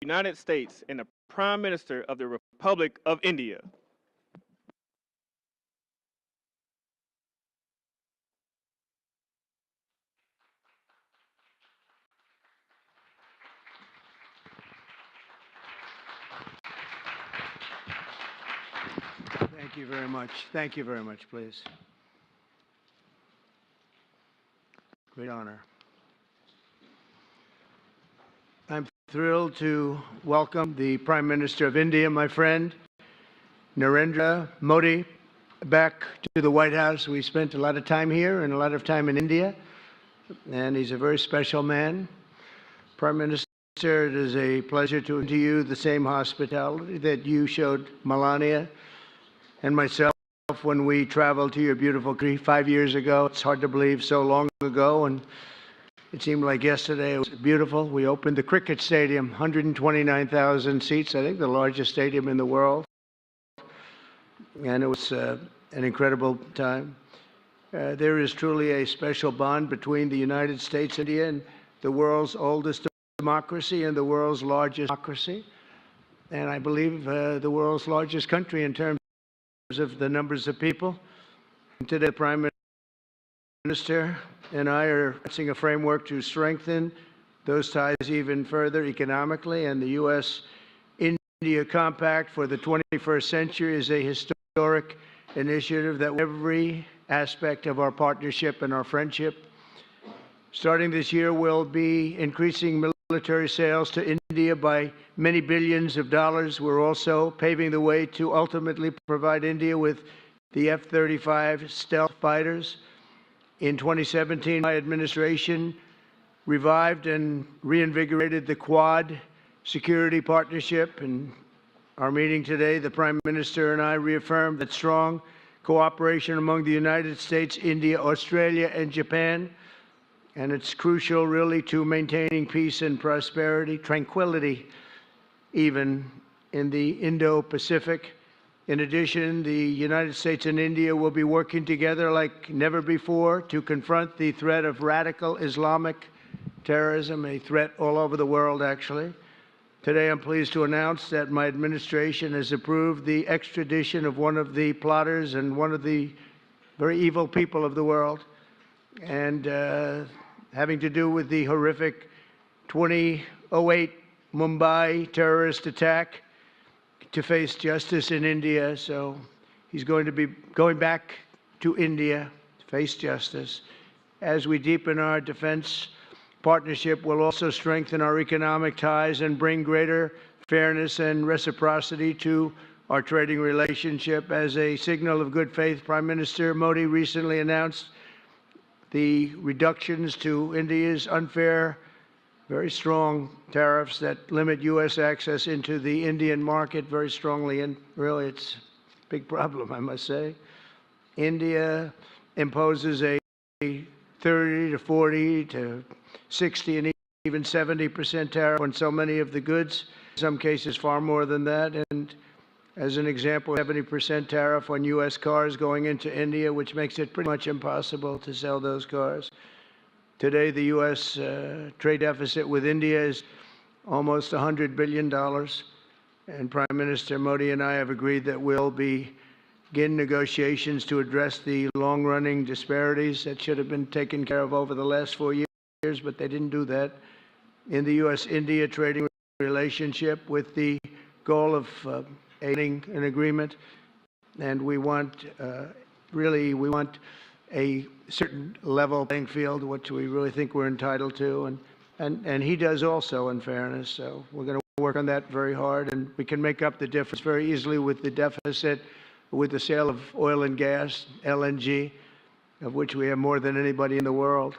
United States and the Prime Minister of the Republic of India. Thank you very much. Thank you very much, please. Great honor. I'm thrilled to welcome the Prime Minister of India, my friend, Narendra Modi, back to the White House. We spent a lot of time here and a lot of time in India, and he's a very special man. Prime Minister, it is a pleasure to you the same hospitality that you showed Melania and myself when we traveled to your beautiful country 5 years ago. It's hard to believe, so long ago, and it seemed like yesterday. It was beautiful. We opened the cricket stadium, 129,000 seats, I think the largest stadium in the world, and it was an incredible time. There is truly a special bond between the United States and India, and the world's oldest democracy and the world's largest democracy, and I believe the world's largest country in terms of the numbers of people. And today, the Prime Minister and I are advancing a framework to strengthen those ties even further economically, and the U.S.-India Compact for the 21st century is a historic initiative that every aspect of our partnership and our friendship. Starting this year, we'll be increasing military sales to India by many billions of dollars. We're also paving the way to ultimately provide India with the F-35 stealth fighters. In 2017, my administration revived and reinvigorated the Quad security partnership. In our meeting today, the Prime Minister and I reaffirmed that strong cooperation among the United States, India, Australia, and Japan, and it's crucial, really, to maintaining peace and prosperity, tranquility, even in the Indo-Pacific. In addition, the United States and India will be working together like never before to confront the threat of radical Islamic terrorism, a threat all over the world, actually. Today, I'm pleased to announce that my administration has approved the extradition of one of the plotters and one of the very evil people of the world, and having to do with the horrific 2008 Mumbai terrorist attack, to face justice in India. So he's going to be going back to India to face justice. As we deepen our defense partnership, we'll also strengthen our economic ties and bring greater fairness and reciprocity to our trading relationship. As a signal of good faith, Prime Minister Modi recently announced the reductions to India's unfair, very strong tariffs that limit U.S. access into the Indian market very strongly, and really it's a big problem, I must say. India imposes a 30 to 40 to 60 and even 70% tariff on so many of the goods, in some cases far more than that. And as an example, 70% tariff on U.S. cars going into India, which makes it pretty much impossible to sell those cars. Today, the U.S. trade deficit with India is almost $100 billion, and Prime Minister Modi and I have agreed that we'll begin negotiations to address the long-running disparities that should have been taken care of over the last 4 years, but they didn't do that, in the U.S.-India trading relationship, with the goal of aiding an agreement. And we want, we want a certain level playing field, which we really think we're entitled to, and he does also, in fairness. So we're going to work on that very hard, and we can make up the difference very easily with the deficit with the sale of oil and gas, LNG, of which we have more than anybody in the world.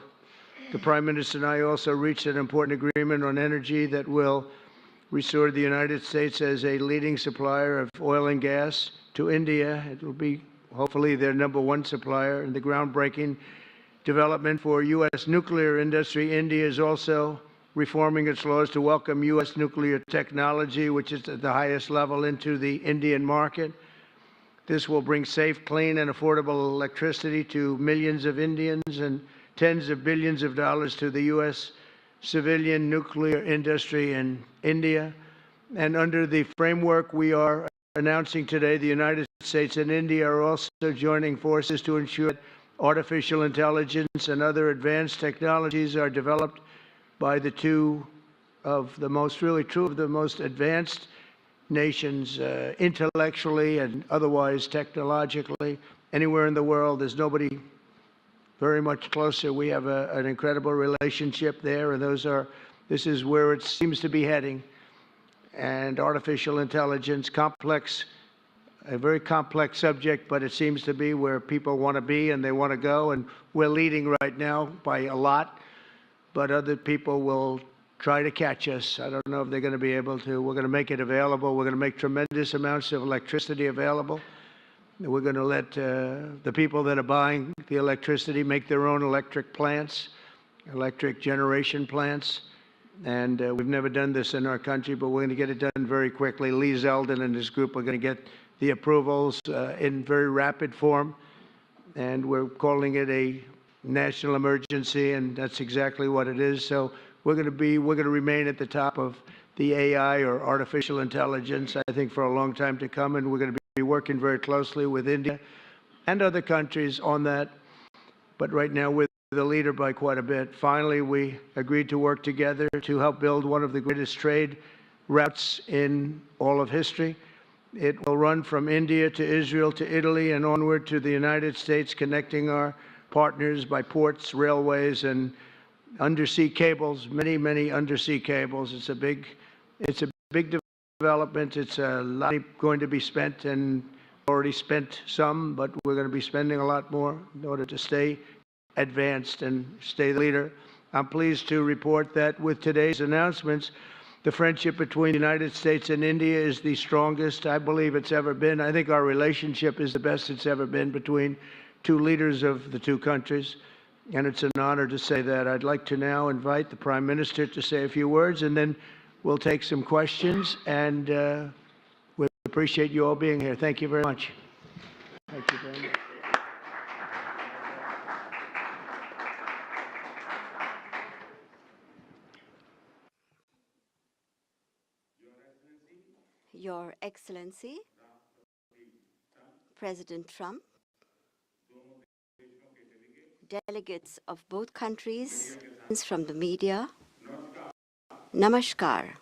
The Prime Minister and I also reached an important agreement on energy that will restore the United States as a leading supplier of oil and gas to India. It will be hopefully their #1 supplier. In the groundbreaking development for U.S. nuclear industry, India is also reforming its laws to welcome U.S. nuclear technology, which is at the highest level, into the Indian market. This will bring safe, clean, and affordable electricity to millions of Indians and tens of billions of dollars to the U.S. civilian nuclear industry in India. And under the framework we are announcing today, the United States and India are also joining forces to ensure that artificial intelligence and other advanced technologies are developed by the two of the most, really true of the most advanced nations, intellectually and otherwise technologically. Anywhere in the world, there's nobody very much closer. We have an incredible relationship there, and this is where it seems to be heading. And artificial intelligence, a very complex subject, but it seems to be where people want to be and they want to go. And we're leading right now by a lot, but other people will try to catch us. I don't know if they're going to be able to. We're going to make it available. We're going to make tremendous amounts of electricity available. We're going to let the people that are buying the electricity make their own electric plants, electric generation plants. And we've never done this in our country, but we're going to get it done very quickly. Lee Zeldin and his group are going to get the approvals in very rapid form. And we're calling it a national emergency, and that's exactly what it is. So we're going to remain at the top of the AI, or artificial intelligence, I think, for a long time to come, and we're going to be working very closely with India and other countries on that. But right now, we're the leader by quite a bit. Finally, we agreed to work together to help build one of the greatest trade routes in all of history. It will run from India to Israel to Italy and onward to the United States, connecting our partners by ports, railways, and undersea cables, many, many undersea cables. It's a big development. It's a lot going to be spent, and already spent some, but we're going to be spending a lot more in order to stay advanced and stay the leader. I'm pleased to report that with today's announcements, the friendship between the United States and India is the strongest I believe it's ever been. I think our relationship is the best it's ever been between two leaders of the two countries, and it's an honor to say that. I'd like to now invite the Prime Minister to say a few words, and then we'll take some questions, and we appreciate you all being here. Thank you very much. Thank you very much. Your Excellency, President Trump, delegates of both countries, from the media, Namaskar.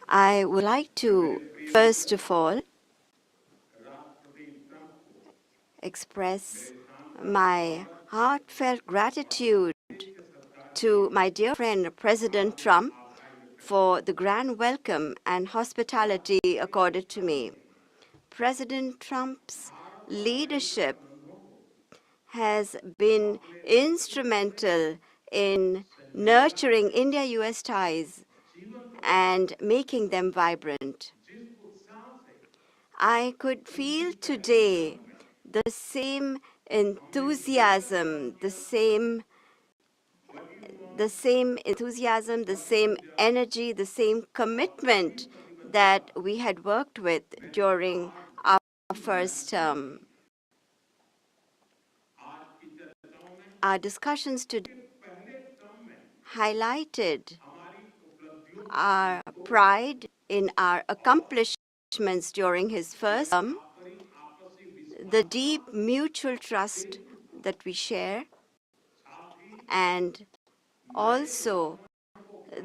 I would like to, first of all, express my heartfelt gratitude to my dear friend, President Trump, for the grand welcome and hospitality accorded to me. President Trump's leadership has been instrumental in nurturing India-US ties and making them vibrant. I could feel today the same enthusiasm, the same enthusiasm, the same energy, the same commitment that we had worked with during our first term. Our discussions today highlighted our pride in our accomplishments during his first term, the deep mutual trust that we share, and also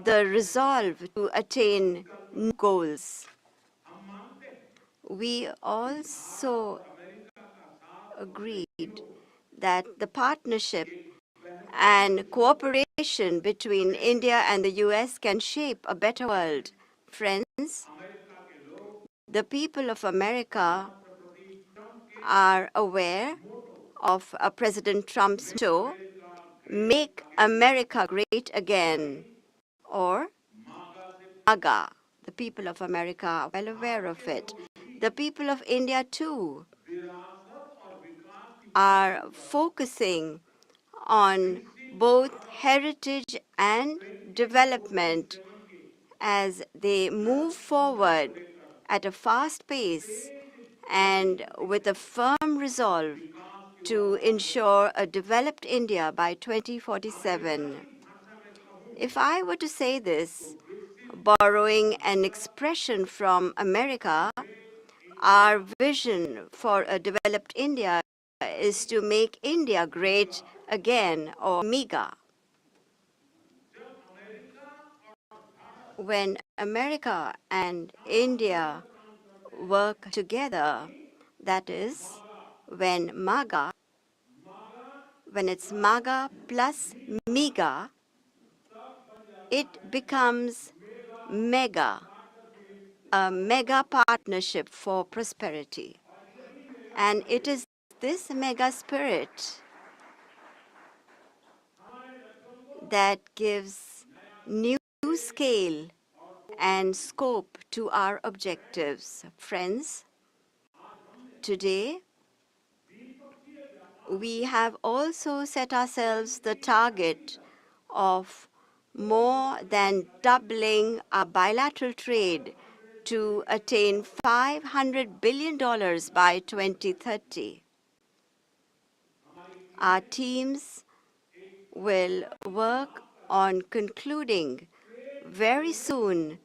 the resolve to attain new goals. We also agreed that the partnership and cooperation between India and the US can shape a better world. Friends, the people of America are aware of President Trump's motto, "Make America Great Again," or MAGA. The people of America are well aware of it. The people of India, too, are focusing on both heritage and development as they move forward at a fast pace and with a firm resolve to ensure a developed India by 2047. If I were to say this Borrowing an expression from America, our vision for a developed India is to make India great again, or MEGA. When America and India work together, that is, when it's MAGA plus MEGA, it becomes MEGA, a mega partnership for prosperity. And it is this mega spirit that gives new scale and scope to our objectives. Friends, today we have also set ourselves the target of more than doubling our bilateral trade to attain $500 billion by 2030. Our teams will work on concluding very soon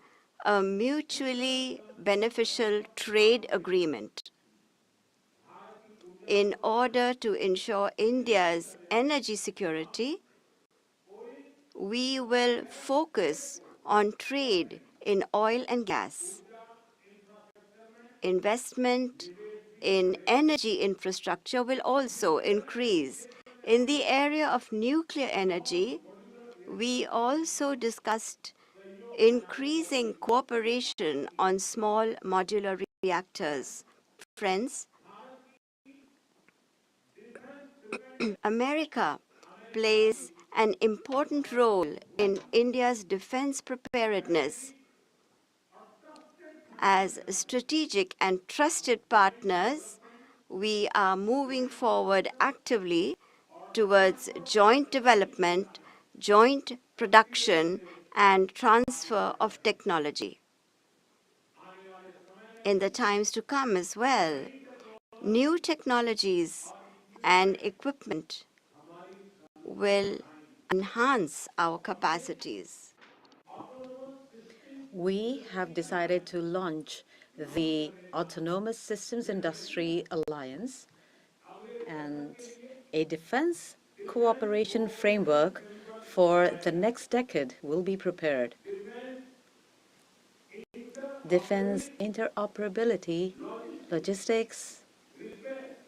a mutually beneficial trade agreement in order to ensure India's energy security. We will focus on trade in oil and gas. Investment in energy infrastructure will also increase. In the area of nuclear energy, we also discussed increasing cooperation on small modular reactors. Friends, America plays an important role in India's defense preparedness. As strategic and trusted partners, we are moving forward actively towards joint development, joint production, and transfer of technology. In the times to come as well, new technologies and equipment will enhance our capacities. We have decided to launch the Autonomous Systems Industry Alliance and a defense cooperation framework for the next decade will be prepared. Defense interoperability, logistics,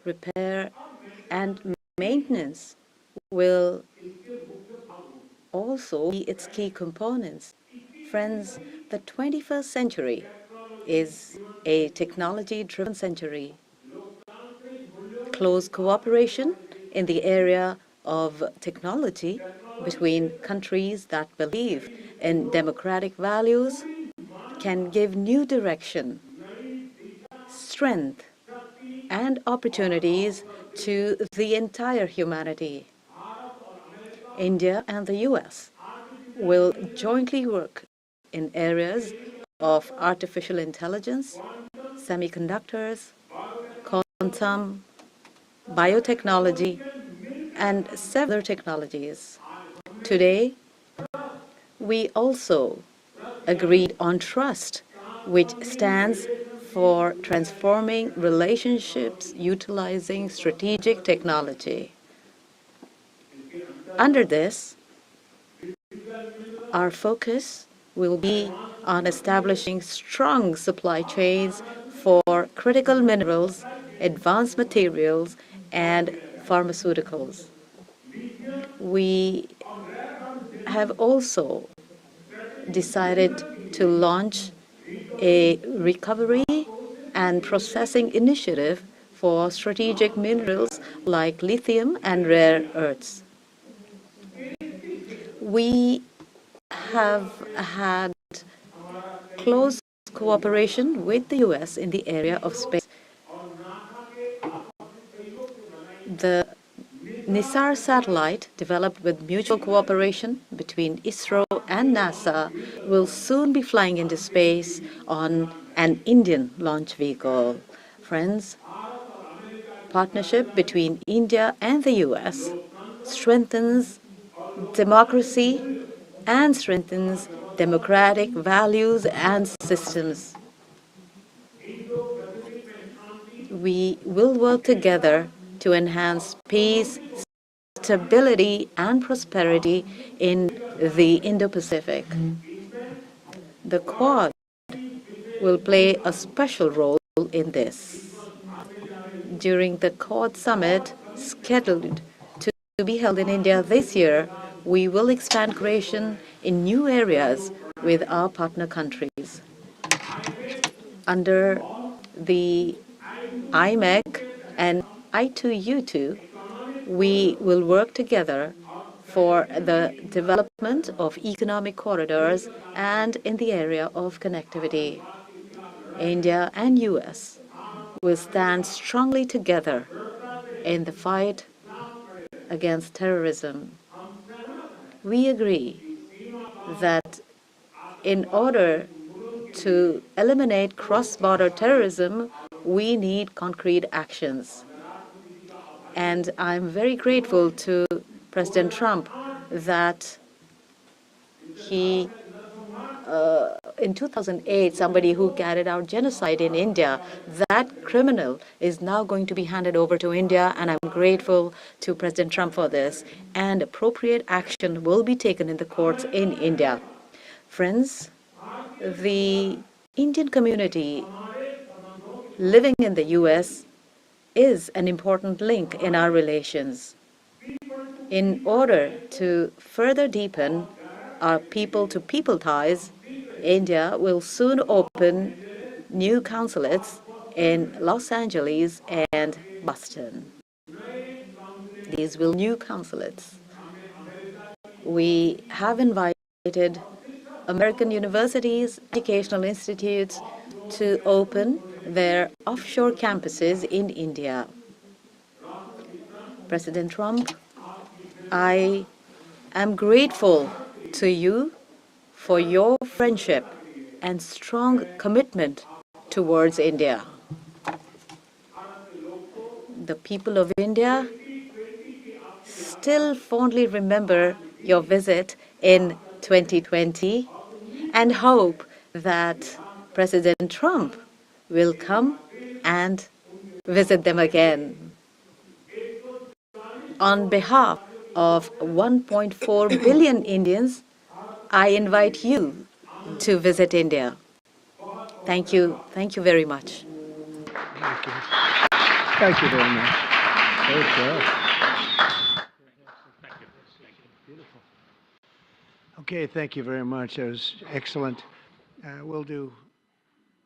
repair, and maintenance will also be its key components. Friends, the 21st century is a technology-driven century. Close cooperation in the area of technology between countries that believe in democratic values can give new direction, strength, and opportunities to the entire humanity. India and the US will jointly work in areas of artificial intelligence, semiconductors, quantum, biotechnology, and several technologies. Today, we also agreed on trust, which stands for transforming relationships utilizing strategic technology. Under this, our focus will be on establishing strong supply chains for critical minerals, advanced materials, and pharmaceuticals. We have also decided to launch a recovery and processing initiative for strategic minerals like lithium and rare earths. We have had close cooperation with the US in the area of space. The NISAR satellite, developed with mutual cooperation between ISRO and NASA, will soon be flying into space on an Indian launch vehicle. Friends, partnership between India and the US strengthens democracy and strengthens democratic values and systems. We will work together to enhance peace, stability, and prosperity in the Indo-Pacific. The Quad will play a special role in this. During the Quad summit scheduled to be held in India this year, we will expand cooperation in new areas with our partner countries. Under the IMEC and I2U2, we will work together for the development of economic corridors and in the area of connectivity. India and US will stand strongly together in the fight against terrorism. We agree that in order to eliminate cross-border terrorism, we need concrete actions. And I'm very grateful to President Trump that he, in 2008, somebody who carried out genocide in India, that criminal is now going to be handed over to India, and I'm grateful to President Trump for this. And appropriate action will be taken in the courts in India. Friends, the Indian community living in the US is an important link in our relations. In order to further deepen our people-to-people ties, India will soon open new consulates in Los Angeles and Boston. These will new consulates. We have invited American universities, educational institutes to open their offshore campuses in India. President Trump, I am grateful to you for your friendship and strong commitment towards India. The people of India still fondly remember your visit in 2020 and hope that President Trump will come and visit them again. On behalf of 1.4 billion Indians, I invite you to visit India. Thank you. Thank you very much. Thank you. Thank you very much. Okay. Beautiful. Okay, thank you very much. That was excellent. We'll do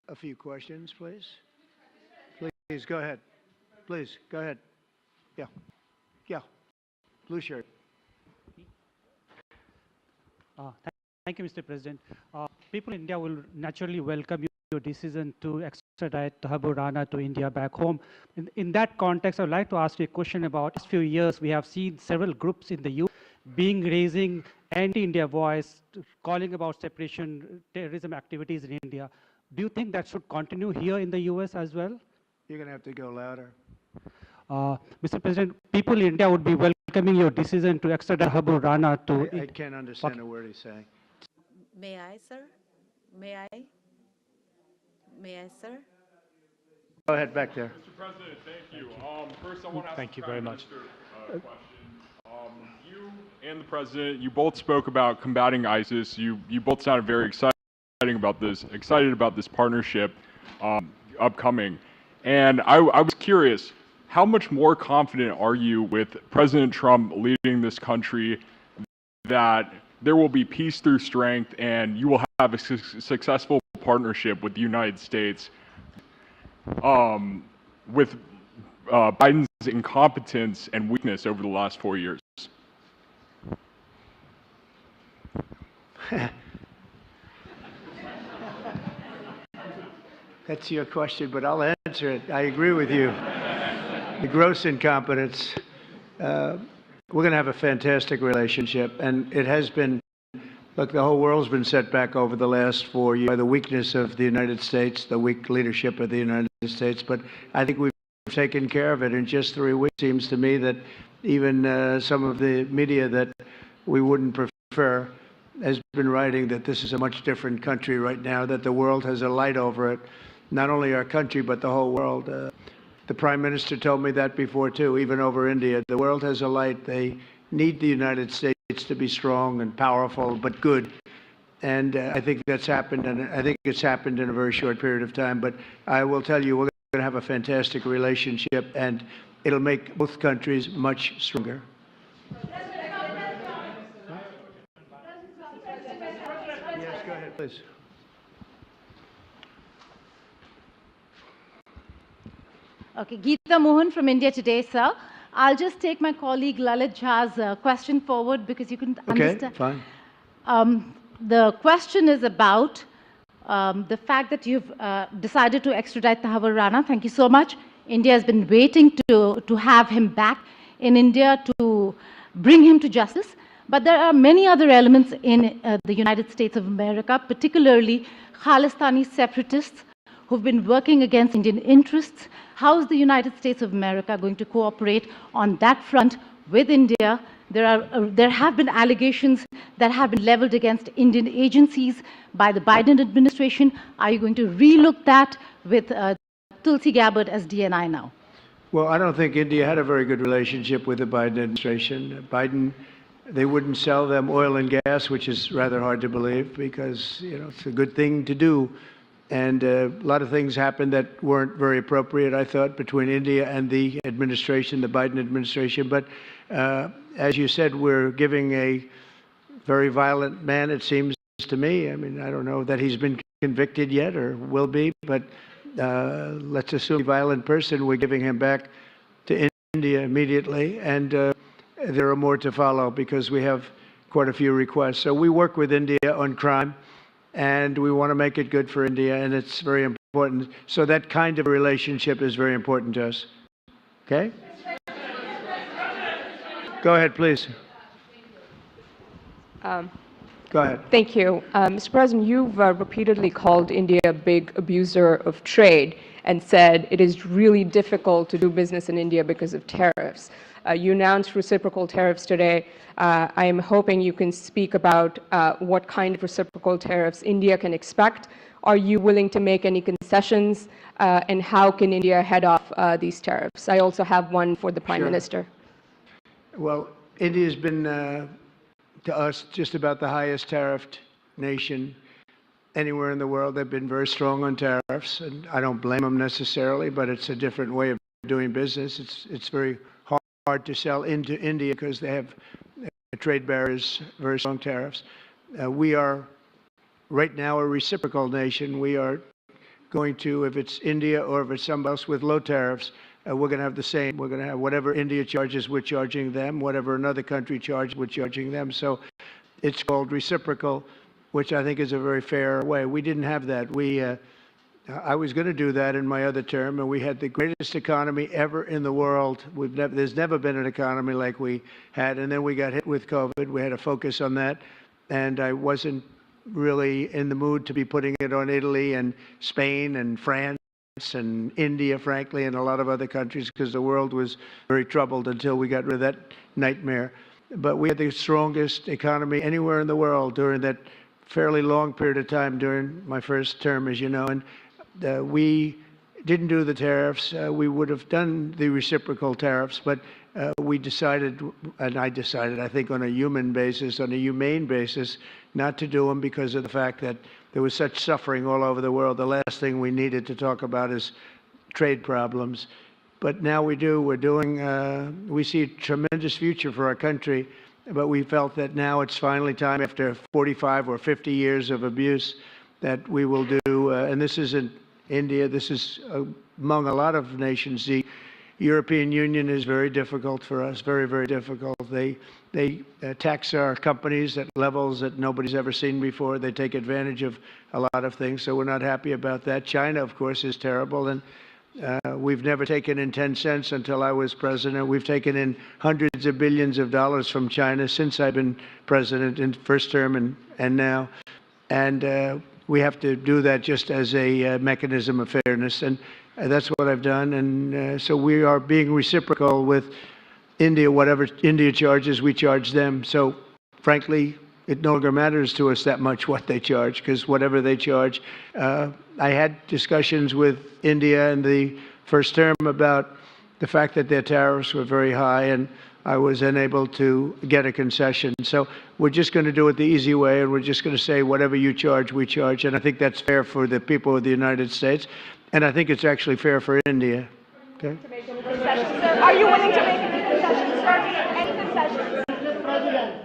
a few questions, please. Please, go ahead. Please, go ahead. Yeah. Yeah. Blue shirt. Thank you, Mr. President. People in India will naturally welcome your decision to extradite Thakur Rana to India back home. In that context, I would like to ask you a question about the last few years. We have seen several groups in the U.S. raising anti-India voice, calling about separation, terrorism activities in India. Do you think that should continue here in the U.S. as well? You're going to have to go louder. Mr. President, people in India would be welcoming your decision to extradite Thakur Rana to I can't understand a word he's saying. May I, sir? May I? May I, sir? Go ahead, back there. Mr. President, thank you. First, I want to ask Thank the you very Prime much. Minister a question. You and the President, you both spoke about combating ISIS. You both sounded very excited about this partnership upcoming. And I was curious, how much more confident are you with President Trump leading this country that there will be peace through strength and you will have a successful partnership with the United States with Biden's incompetence and weakness over the last 4 years? That's your question, but I'll answer it. I agree with you. The gross incompetence. We're going to have a fantastic relationship, and it has been. Look, the whole world's been set back over the last 4 years by the weakness of the United States, the weak leadership of the United States. But I think we've taken care of it in just 3 weeks. It seems to me that even some of the media that we wouldn't prefer has been writing that this is a much different country right now, that the world has a light over it, not only our country, but the whole world. The Prime Minister told me that before, too, even over India. The world has a light. They need the United States to be strong and powerful, but good. And I think that's happened, and I think it's happened in a very short period of time. But I will tell you, we're going to have a fantastic relationship, and it'll make both countries much stronger. Yes, go ahead, please. Okay, Geeta Mohan from India Today, sir. I'll just take my colleague Lalit Jha's question forward because you couldn't understand. Okay, fine. The question is about the fact that you've decided to extradite Tahaboor Rana. Thank you so much. India has been waiting to have him back in India to bring him to justice. But there are many other elements in the United States of America, particularly Khalistani separatists who've been working against Indian interests. How is the United States of America going to cooperate on that front with India? There have been allegations that have been leveled against Indian agencies by the Biden administration. Are you going to relook that with Tulsi Gabbard as DNI now? Well, I don't think India had a very good relationship with the Biden administration. They wouldn't sell them oil and gas, which is rather hard to believe because, it's a good thing to do. And a lot of things happened that weren't very appropriate, I thought, between India and the administration, the Biden administration. But as you said, we're giving a very violent man, it seems to me. I mean, I don't know that he's been convicted yet or will be, but let's assume a violent person. We're giving him back to India immediately. And there are more to follow because we have quite a few requests. So we work with India on crime, and we want to make it good for India, and it's very important. So that kind of relationship is very important to us. Okay? Go ahead, please. Go ahead. Thank you. Mr. President, you've repeatedly called India a big abuser of trade and said it is really difficult to do business in India because of tariffs. You announced reciprocal tariffs today. I am hoping you can speak about what kind of reciprocal tariffs India can expect. Are you willing to make any concessions, and how can India head off these tariffs? I also have one for the Prime Minister. Well, India's been, to us, just about the highest tariffed nation anywhere in the world. They've been very strong on tariffs, and I don't blame them necessarily, but it's a different way of doing business. It's very hard to sell into India because they have trade barriers, very strong tariffs. We are right now a reciprocal nation. We are going to, if it's India or if it's somebody else with low tariffs, we're going to have the same. We're going to have whatever India charges, we're charging them. Whatever another country charges, we're charging them. So it's called reciprocal, which I think is a very fair way. We didn't have that. I was going to do that in my other term, and we had the greatest economy ever in the world. There's never been an economy like we had, and then we got hit with COVID. We had to focus on that, and I wasn't really in the mood to be putting it on Italy and Spain and France and India, frankly, and a lot of other countries, because the world was very troubled until we got rid of that nightmare. But we had the strongest economy anywhere in the world during that fairly long period of time during my first term, as you know, and we didn't do the tariffs. We would have done the reciprocal tariffs, but we decided, and I decided, I think on a human basis, on a humane basis, not to do them because of the fact that there was such suffering all over the world. The last thing we needed to talk about is trade problems. But now we do. We're doing, we see a tremendous future for our country, but we felt that now it's finally time, after 45 or 50 years of abuse, that we will do, and this isn't India, this is among a lot of nations. The European Union is very difficult for us, very, very difficult. They tax our companies at levels that nobody's ever seen before. They take advantage of a lot of things, so we're not happy about that. China, of course, is terrible, and we've never taken in 10 cents until I was president. We've taken in hundreds of billions of dollars from China since I've been president in first term and now. And we have to do that just as a mechanism of fairness, and that's what I've done. And so we are being reciprocal with India. Whatever India charges, we charge them. So frankly, it no longer matters to us that much what they charge, because whatever they charge, I had discussions with India in the first term about the fact that their tariffs were very high, and I was unable to get a concession. So we're just going to do it the easy way, and we're just going to say whatever you charge, we charge. And I think that's fair for the people of the United States, and I think it's actually fair for India. Okay? Are you willing to make any concessions, sir? Any concessions?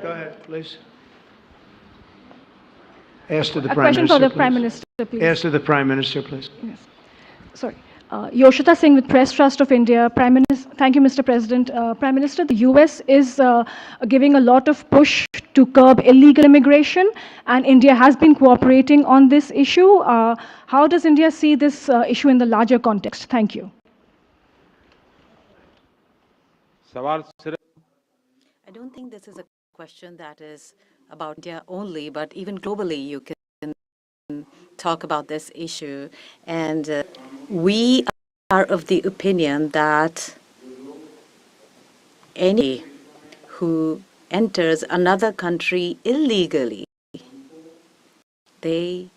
Go ahead, please. Ask to the A Prime question Minister, for the please. Prime Minister, please. Ask to the Prime Minister, please. Yes. Sorry. Yoshita Singh with Press Trust of India. Thank you, Mr. President. Prime Minister, the US is giving a lot of push to curb illegal immigration, and India has been cooperating on this issue. How does India see this issue in the larger context? Thank you. I don't think this is a question that is about India only, but even globally you can talk about this issue. And we are of the opinion that any who enters another country illegally, they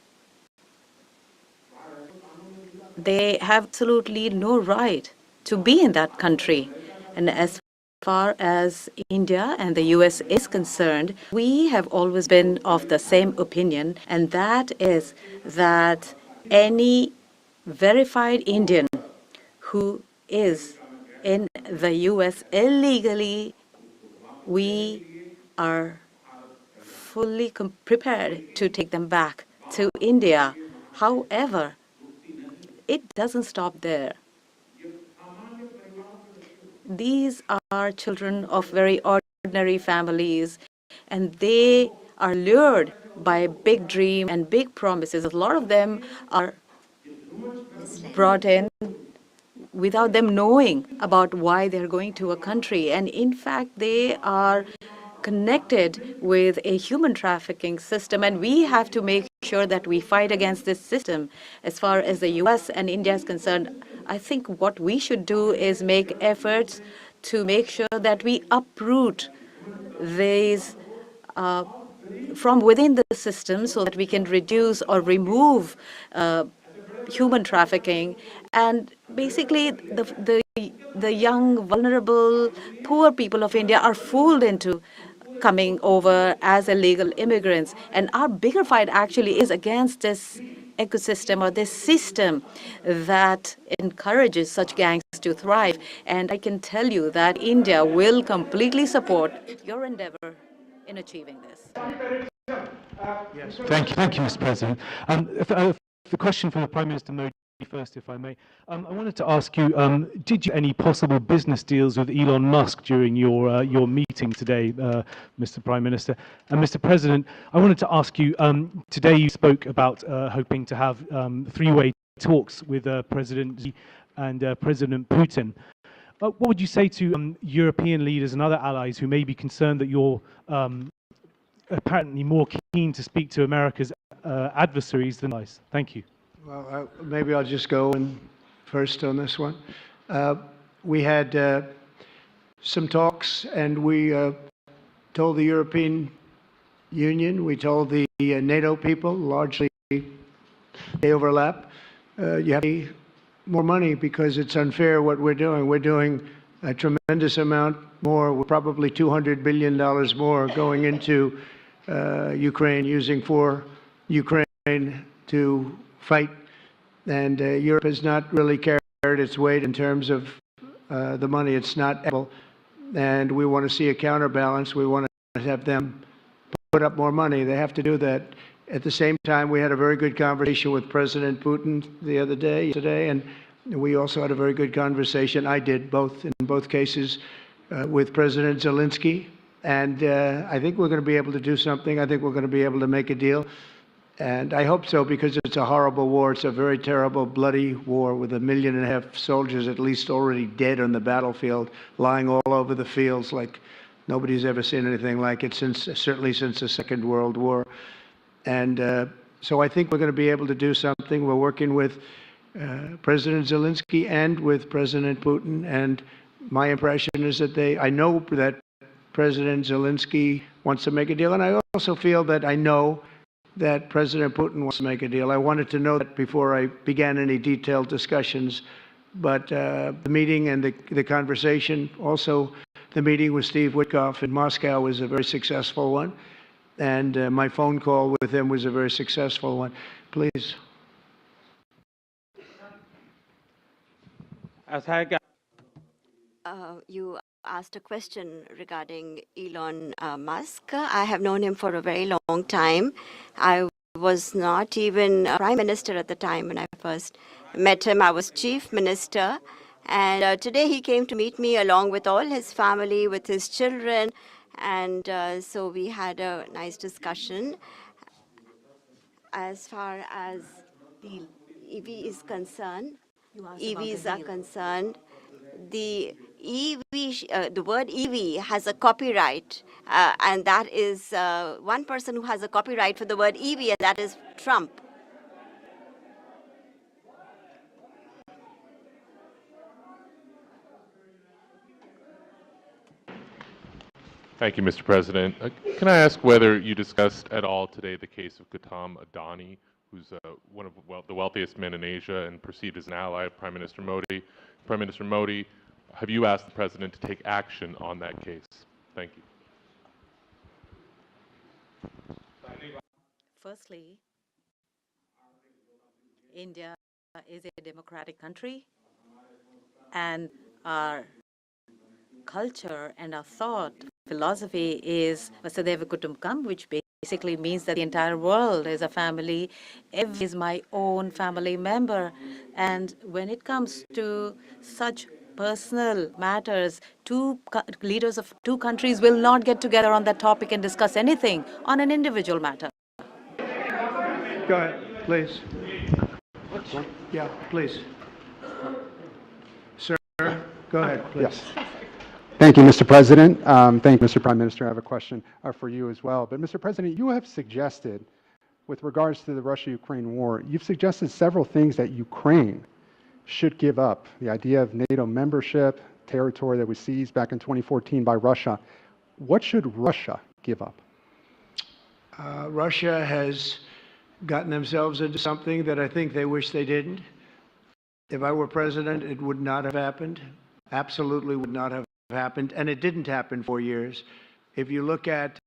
have absolutely no right to be in that country. And as far as India and the US is concerned, we have always been of the same opinion, and that is that any verified Indian who is in the US illegally, we are fully prepared to take them back to India. However, it doesn't stop there. These are children of very ordinary families, and they are lured by big dreams and big promises. A lot of them are brought in without them knowing about why they're going to a country. And in fact, they are connected with a human trafficking system, and we have to make sure that we fight against this system. As far as the US and India is concerned, I think what we should do is make efforts to make sure that we uproot these from within the system so that we can reduce or remove human trafficking. And basically, the young, vulnerable, poor people of India are fooled into coming over as illegal immigrants. And our bigger fight actually is against this ecosystem or this system that encourages such gangs to thrive. And I can tell you that India will completely support your endeavor in achieving this. Thank you, Mr. President. The question for the Prime Minister Modi first, if I may. I wanted to ask you, did you have any possible business deals with Elon Musk during your meeting today, Mr. Prime Minister? And Mr. President, I wanted to ask you, today you spoke about hoping to have three-way talks with President Xi and President Putin. What would you say to European leaders and other allies who may be concerned that you're apparently more keen to speak to America's adversaries than allies? Thank you. Well, maybe I'll just go in first on this one. We had some talks, and we told the European Union, we told the NATO people, largely they overlap, you have to pay more money because it's unfair what we're doing. We're doing a tremendous amount more, we're probably $200 billion more going into Ukraine, using for Ukraine to fight, and Europe has not really carried its weight in terms of the money. It's not able, and we want to see a counterbalance. We want to have them put up more money. They have to do that. At the same time, we had a very good conversation with President Putin the other day, today, and we also had a very good conversation. I did in both cases with President Zelensky, and I think we're going to be able to do something. I think we're going to be able to make a deal. And I hope so, because it's a horrible war. It's a very terrible, bloody war with 1.5 million soldiers at least already dead on the battlefield, lying all over the fields like nobody's ever seen anything like it, certainly since the Second World War. And so I think we're going to be able to do something. We're working with President Zelensky and with President Putin. And my impression is that I know that President Zelensky wants to make a deal, and I also feel that I know that President Putin wants to make a deal. I wanted to know that before I began any detailed discussions, but the meeting and the conversation, also the meeting with Steve Witkoff in Moscow was a very successful one, and my phone call with him was a very successful one. Please. You asked a question regarding Elon Musk. I have known him for a very long time. I was not even a prime minister at the time when I first met him. I was chief minister. And today he came to meet me along with all his family, with his children. And so we had a nice discussion. As far as the EV is concerned, EVs are concerned, the the word EV has a copyright, and that is one person who has a copyright for the word EV, and that is Trump. Thank you, Mr. President. Can I ask whether you discussed at all today the case of Gautam Adani, who's one of the wealthiest men in Asia and perceived as an ally of Prime Minister Modi? Prime Minister Modi, have you asked the President to take action on that case? Thank you. Firstly, India is a democratic country, and our culture and our thought philosophy is Vasudhaiva Kutumbakam, which basically means that the entire world is a family. Every is my own family member. And when it comes to such personal matters, leaders of two countries will not get together on that topic and discuss anything on an individual matter. Go ahead, please. Yeah, please. Sir, go ahead, please. Yes. Thank you, Mr. President. Thank you, Mr. Prime Minister. I have a question for you as well. But, Mr. President, you have suggested, with regards to the Russia-Ukraine war, you've suggested several things that Ukraine should give up. The idea of NATO membership, territory that was seized back in 2014 by Russia. What should Russia give up? Russia has gotten themselves into something that I think they wish they didn't. If I were president, it would not have happened. Absolutely would not have happened. And it didn't happen for years. If you look at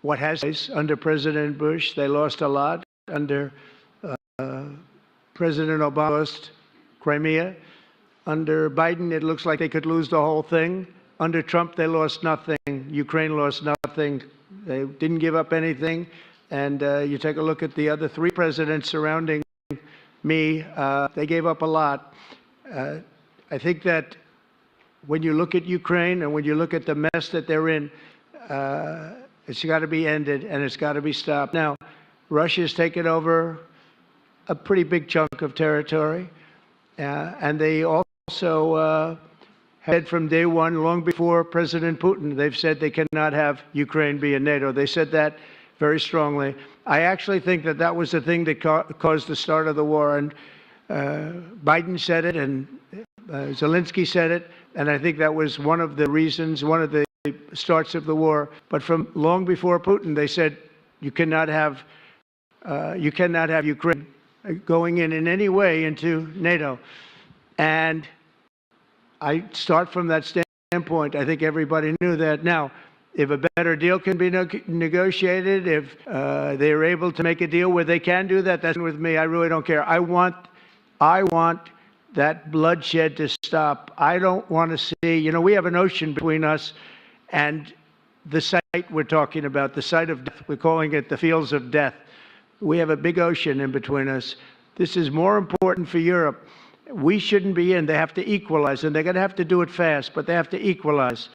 what has under President Bush, they lost a lot. Under President Obama, lost Crimea. Under Biden, it looks like they could lose the whole thing. Under Trump, they lost nothing. Ukraine lost nothing. They didn't give up anything. And you take a look at the other three presidents surrounding me, they gave up a lot. I think that when you look at Ukraine and when you look at the mess that they're in, it's got to be ended and it's got to be stopped. Now, Russia's taken over a pretty big chunk of territory, and they also had from day one, long before President Putin, they've said they cannot have Ukraine be in NATO. They said that very strongly. I actually think that that was the thing that caused the start of the war, and Biden said it, and Zelensky said it, and I think that was one of the reasons, one of the starts of the war. But from long before Putin, they said you cannot have Ukraine going in any way into NATO. And I start from that standpoint. I think everybody knew that. Now, if a better deal can be negotiated, if they're able to make a deal where they can do that, that's with me. I really don't care. I want that bloodshed to stop. I don't want to see, you know, we have an ocean between us and the site we're talking about, the site of death. We're calling it the fields of death. We have a big ocean in between us. This is more important for Europe. We shouldn't be in. They have to equalize, and they're going to have to do it fast, but they have to equalize.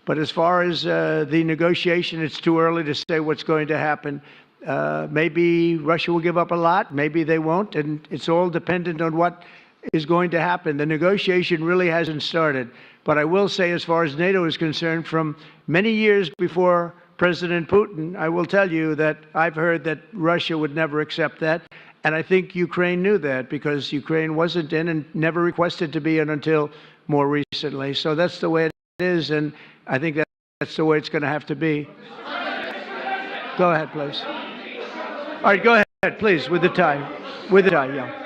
But as far as the negotiation, it's too early to say what's going to happen. Maybe Russia will give up a lot. Maybe they won't. And it's all dependent on what is going to happen. The negotiation really hasn't started. But I will say, as far as NATO is concerned, from many years before President Putin, I will tell you that I've heard that Russia would never accept that. And I think Ukraine knew that, because Ukraine wasn't in and never requested to be in until more recently. So that's the way it is. And I think that's the way it's going to have to be. Go ahead, please. All right, go ahead, please, with the tie. With the tie, yeah.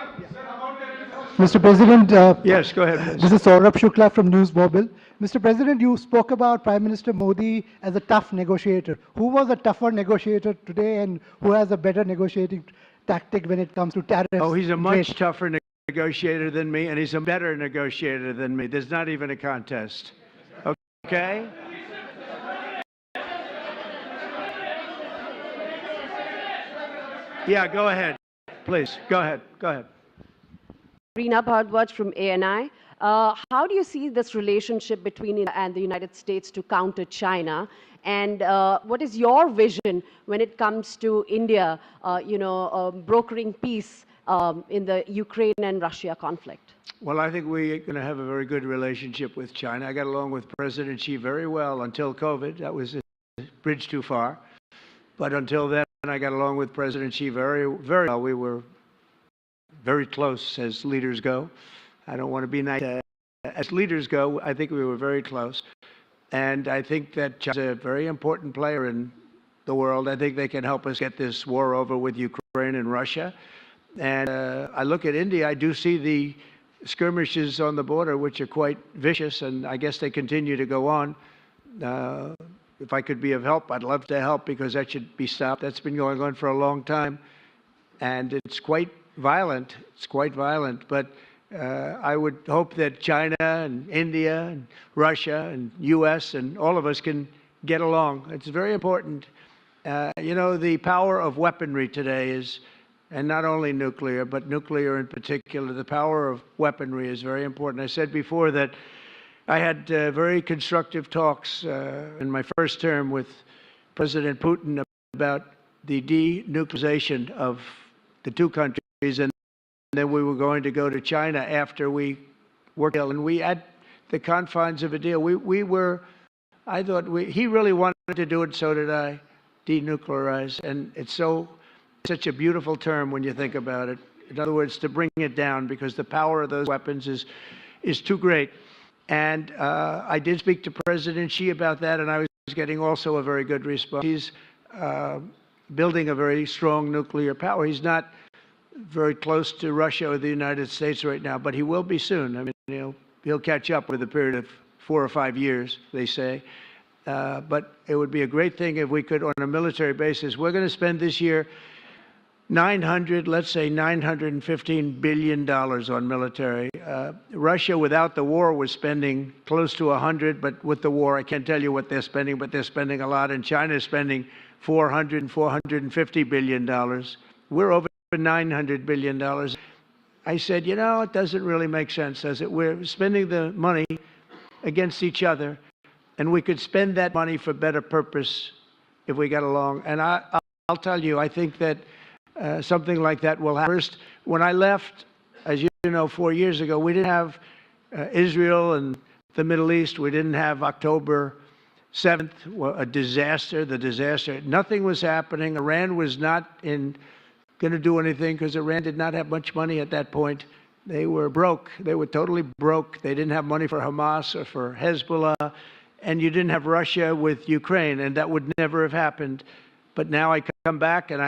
Mr. President, Yes, go ahead, please. this is Saurabh Shukla from News Mobile. Mr. President, you spoke about Prime Minister Modi as a tough negotiator. Who was a tougher negotiator today, and who has a better negotiating tactic when it comes to tariffs? Oh, he's a and much trade? tougher negotiator than me, and he's a better negotiator than me. There's not even a contest. Okay? Yeah, go ahead. Please, go ahead. Go ahead. Reena Bhardwaj from ANI. How do you see this relationship between India and the United States to counter China? And what is your vision when it comes to India, brokering peace in the Ukraine and Russia conflict? Well, I think we're going to have a very good relationship with China. I got along with President Xi very well until COVID. That was a bridge too far. But until then, I got along with President Xi very, very well. We were very close as leaders go. I don't want to be nice. As leaders go, I think we were very close. And I think that China's a very important player in the world. I think they can help us get this war over with Ukraine and Russia. And I look at India, I do see the skirmishes on the border, which are quite vicious, and I guess they continue to go on. If I could be of help, I'd love to help, because that should be stopped. That's been going on for a long time, and it's quite violent. It's quite violent, but I would hope that China and India and Russia and U.S. and all of us can get along. It's very important. The power of weaponry today is, and not only nuclear, but nuclear in particular, the power of weaponry is very important. I said before that I had very constructive talks in my first term with President Putin about the denuclearization of the two countries, and then we were going to go to China after we worked out, and we at the confines of a deal. I thought he really wanted to do it, so did I, denuclearize, and it's such a beautiful term when you think about it. In other words, to bring it down, because the power of those weapons is too great. And I did speak to President Xi about that, and I was getting also a very good response. He's building a very strong nuclear power. He's not very close to Russia or the United States right now, but he will be soon. I mean, he'll catch up with a period of 4 or 5 years, they say. But it would be a great thing if we could, on a military basis. We're going to spend this year let's say $915 billion on military. Russia, without the war, was spending close to 100, but with the war, I can't tell you what they're spending, but they're spending a lot. And China is spending $400 and $450 billion. We're over $900 billion. I said, it doesn't really make sense, does it? We're spending the money against each other, and we could spend that money for better purpose if we got along. And I'll tell you, I think that something like that will happen. First, when I left, as you know, 4 years ago, we didn't have Israel and the Middle East. We didn't have October 7th, a disaster, the disaster. Nothing was happening. Iran was not going to do anything, because Iran did not have much money at that point. They were broke. They were totally broke. They didn't have money for Hamas or for Hezbollah. And you didn't have Russia with Ukraine, and that would never have happened. But now I come back, and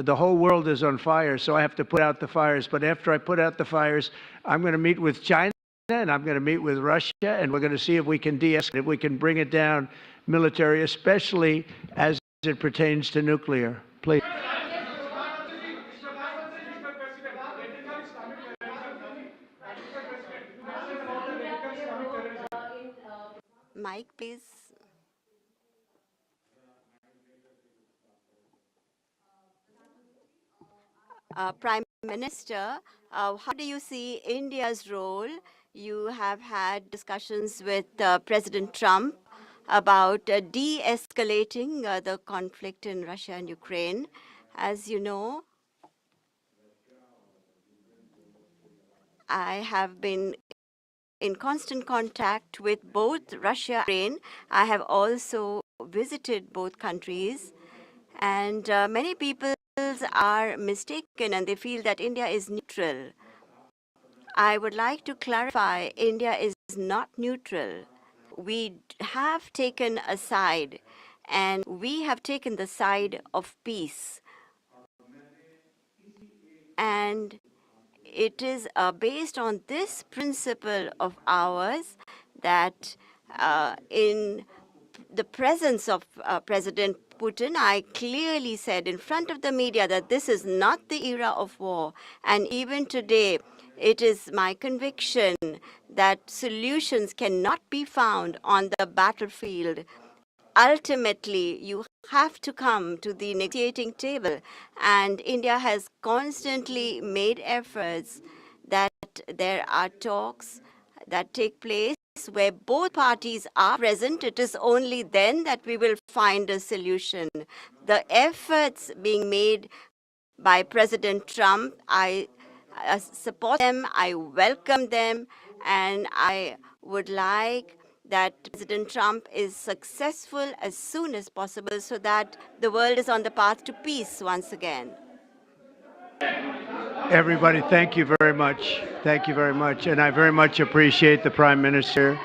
the whole world is on fire, so I have to put out the fires. But after I put out the fires, I'm going to meet with China, and I'm going to meet with Russia, and we're going to see if we can de-escalate, if we can bring it down military, especially as it pertains to nuclear. Please. Mike, please. Prime Minister, how do you see India's role? You have had discussions with President Trump about de-escalating the conflict in Russia and Ukraine. As you know, I have been in constant contact with both Russia and Ukraine. I have also visited both countries, and many people are mistaken and they feel that India is neutral. I would like to clarify, India is not neutral. we have taken a side, and we have taken the side of peace. And it is based on this principle of ours that in the presence of President Putin, I clearly said in front of the media that this is not the era of war. And even today, it is my conviction that solutions cannot be found on the battlefield. Ultimately, you have to come to the negotiating table. And India has constantly made efforts that there are talks that take place where both parties are present. It is only then that we will find a solution. The efforts being made by President Trump, I support them, I welcome them, and I would like that President Trump is successful as soon as possible so that the world is on the path to peace once again. Everybody, thank you very much. Thank you very much. And I very much appreciate the Prime Minister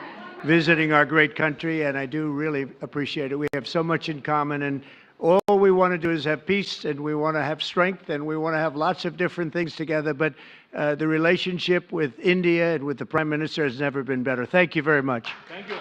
visiting our great country, and I do really appreciate it. We have so much in common, and all we want to do is have peace, and we want to have strength, and we want to have lots of different things together. But the relationship with India and with the Prime Minister has never been better. Thank you very much. Thank you.